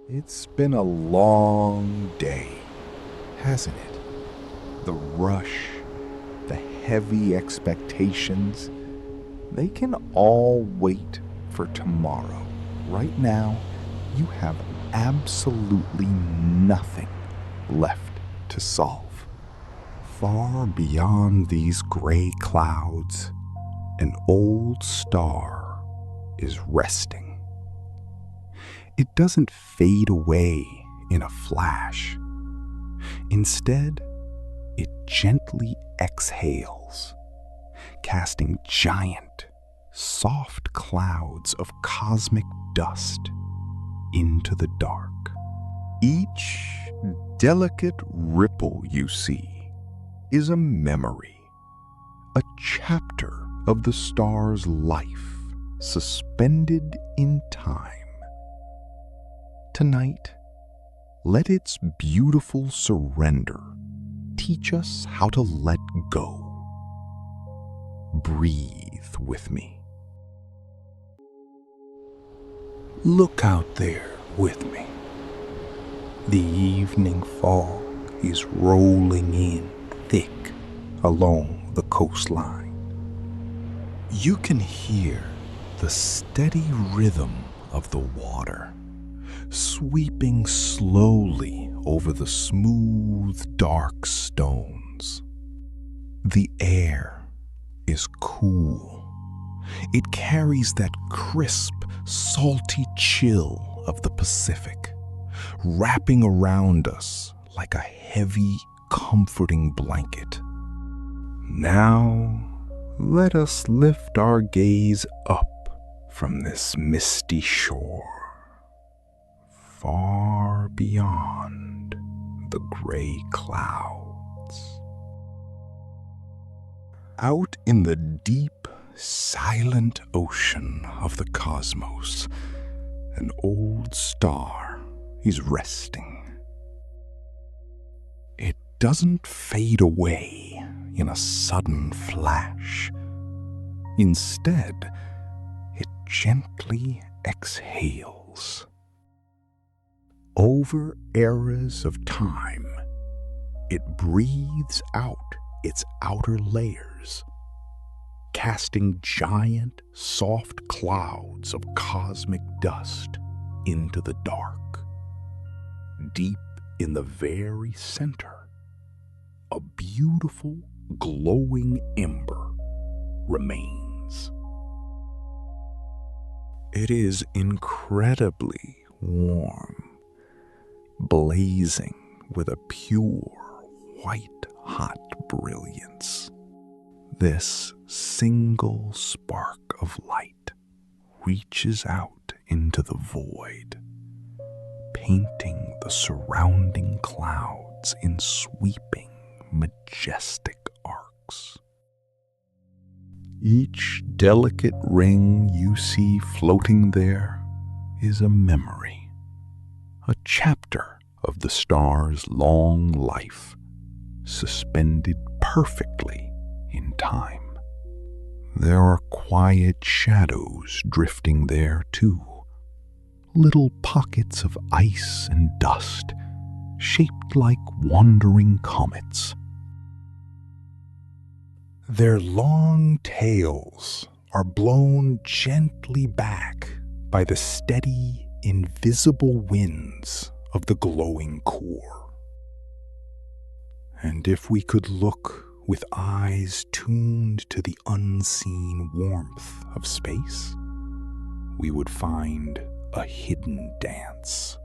It's been a long day, hasn't it? The rush, the heavy expectations, they can all wait for tomorrow. Right now, you have absolutely nothing left to solve. Far beyond these gray clouds, an old star is resting. It doesn't fade away in a flash. Instead, it gently exhales, casting giant, soft clouds of cosmic dust into the dark. Each delicate ripple you see is a memory, a chapter of the star's life suspended in time. Tonight, let its beautiful surrender teach us how to let go. Breathe with me. Look out there with me. The evening fog is rolling in thick along the coastline. You can hear the steady rhythm of the water sweeping slowly over the smooth, dark stones. The air is cool. It carries that crisp, salty chill of the Pacific, wrapping around us like a heavy, comforting blanket. Now, let us lift our gaze up from this misty shore, far beyond the gray clouds. Out in the deep, silent ocean of the cosmos, an old star is resting. It doesn't fade away in a sudden flash. Instead, it gently exhales. Over eras of time, it breathes out its outer layers, casting giant, soft clouds of cosmic dust into the dark. Deep in the very center, a beautiful, glowing ember remains. It is incredibly warm, blazing with a pure, white-hot brilliance. This single spark of light reaches out into the void, painting the surrounding clouds in sweeping, majestic arcs. Each delicate ring you see floating there is a memory, a chapter of the star's long life, suspended perfectly in time. There are quiet shadows drifting there too, little pockets of ice and dust shaped like wandering comets. Their long tails are blown gently back by the steady, invisible winds of the glowing core. And if we could look with eyes tuned to the unseen warmth of space, we would find a hidden dance.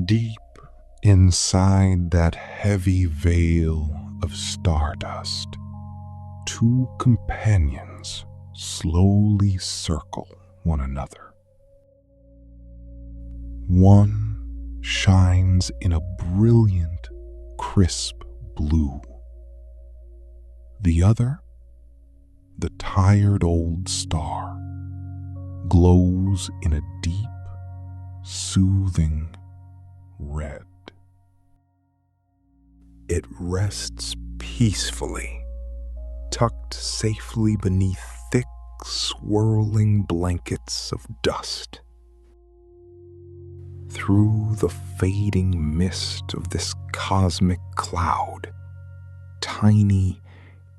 Deep inside that heavy veil of stardust, two companions slowly circle one another. One shines in a brilliant, crisp blue. The other, the tired old star, glows in a deep, soothing red. It rests peacefully, tucked safely beneath thick, swirling blankets of dust. through the fading mist of this cosmic cloud, tiny,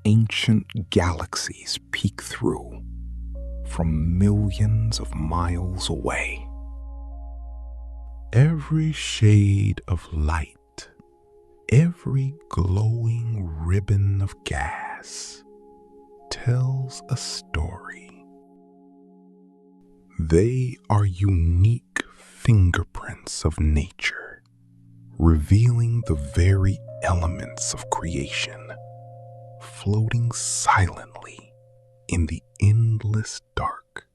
ancient galaxies peek through from millions of miles away. Every shade of light, every glowing ribbon of gas tells a story. They are unique fingerprints of nature, revealing the very elements of creation, floating silently in the endless dark.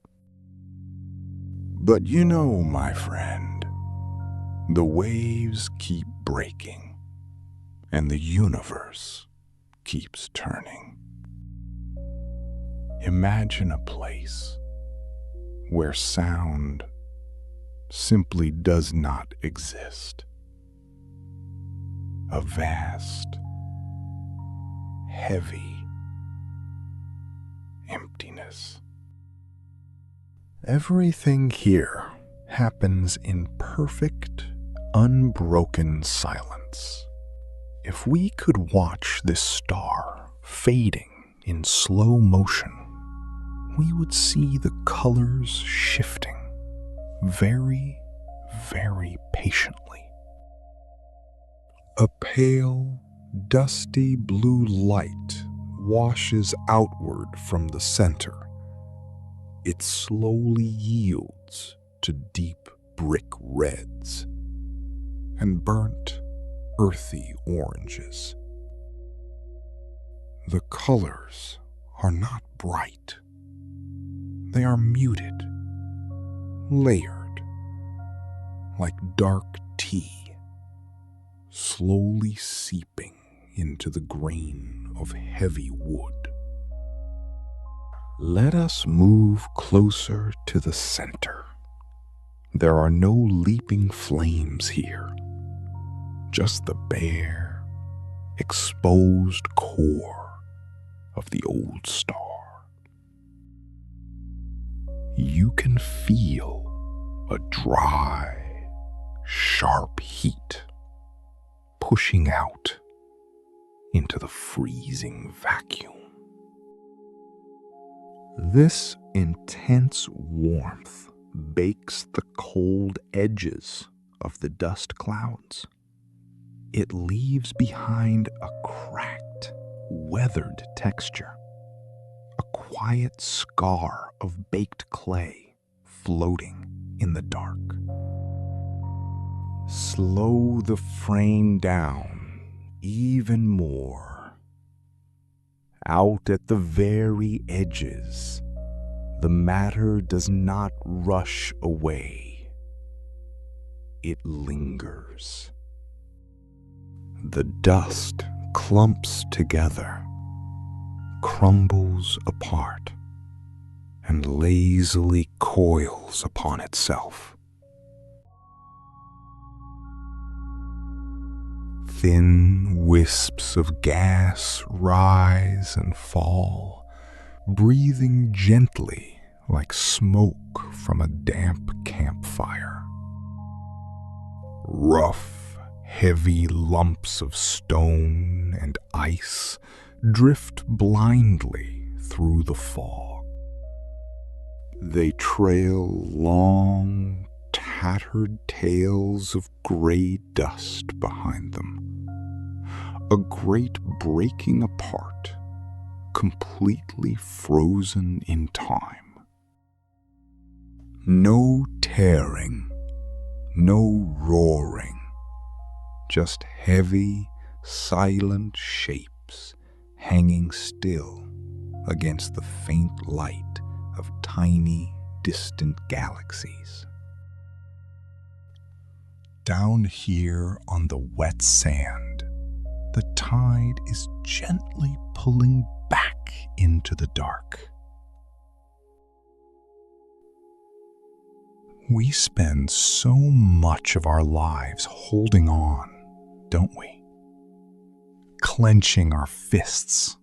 But you know, my friend, the waves keep breaking, and the universe keeps turning. Imagine a place where sound simply does not exist. A vast, heavy emptiness. Everything here happens in perfect, unbroken silence. If we could watch this star fading in slow motion, we would see the colors shifting very, very patiently. A pale, dusty blue light washes outward from the center. It slowly yields to deep brick reds and burnt, earthy oranges. The colors are not bright. They are muted, layered, like dark tea, slowly seeping into the grain of heavy wood. Let us move closer to the center. There are no leaping flames here, just the bare, exposed core of the old star. You can feel a dry, sharp heat pushing out into the freezing vacuum. This intense warmth bakes the cold edges of the dust clouds. It leaves behind a cracked, weathered texture, a quiet scar of baked clay floating in the dark. Slow the frame down even more. Out at the very edges, the matter does not rush away. It lingers. The dust clumps together, crumbles apart, and lazily coils upon itself. Thin wisps of gas rise and fall, breathing gently like smoke from a damp campfire. Rough, heavy lumps of stone and ice drift blindly through the fog. They trail long, tattered tails of gray dust behind them. A great breaking apart, completely frozen in time. No tearing, no roaring, just heavy, silent shapes hanging still against the faint light of tiny, distant galaxies. Down here on the wet sand, the tide is gently pulling back into the dark. We spend so much of our lives holding on, don't we? Clenching our fists,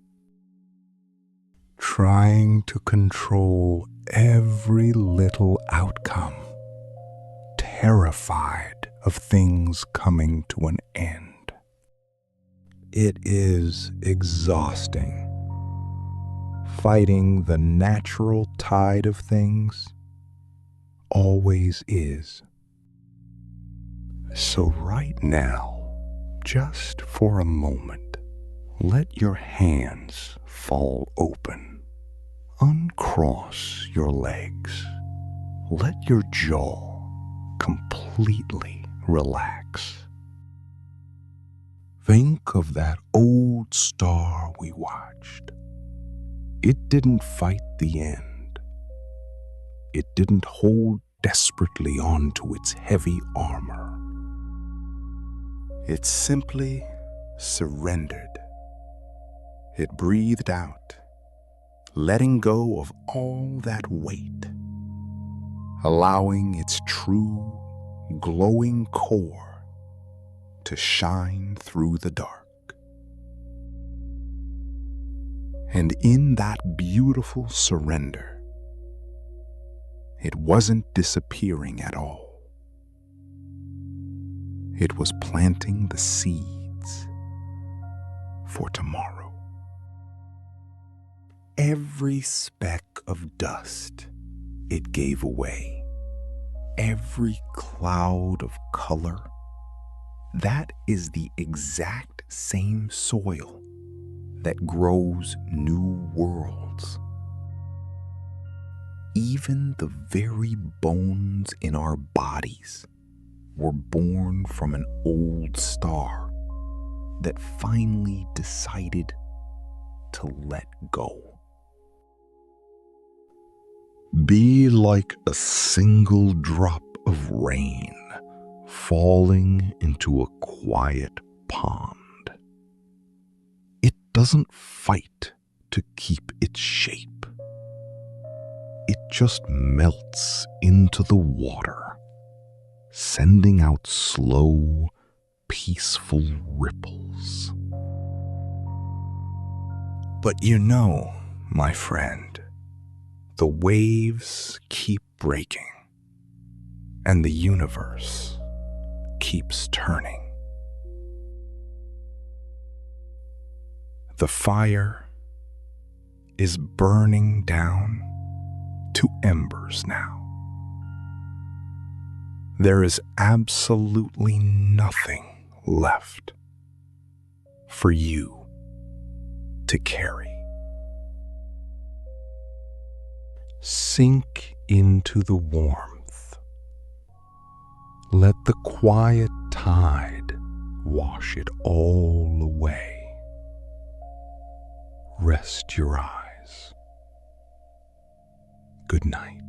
trying to control every little outcome, terrified of things coming to an end. It is exhausting, fighting the natural tide of things. Always is. So right now, just for a moment, let your hands fall open. Uncross your legs. Let your jaw completely relax. Think of that old star we watched. It didn't fight the end. It didn't hold desperately onto its heavy armor. It simply surrendered. It breathed out, letting go of all that weight, allowing its true, glowing core to shine through the dark. And in that beautiful surrender, it wasn't disappearing at all. It was planting the seeds for tomorrow. Every speck of dust it gave away, every cloud of color, that is the exact same soil that grows new worlds. Even the very bones in our bodies were born from an old star that finally decided to let go. Be like a single drop of rain falling into a quiet pond. It doesn't fight to keep its shape. It just melts into the water, sending out slow, peaceful ripples. But you know, my friend, the waves keep breaking, and the universe keeps turning. The fire is burning down to embers now. There is absolutely nothing left for you to carry. Sink into the warmth. Let the quiet tide wash it all away. Rest your eyes. Good night.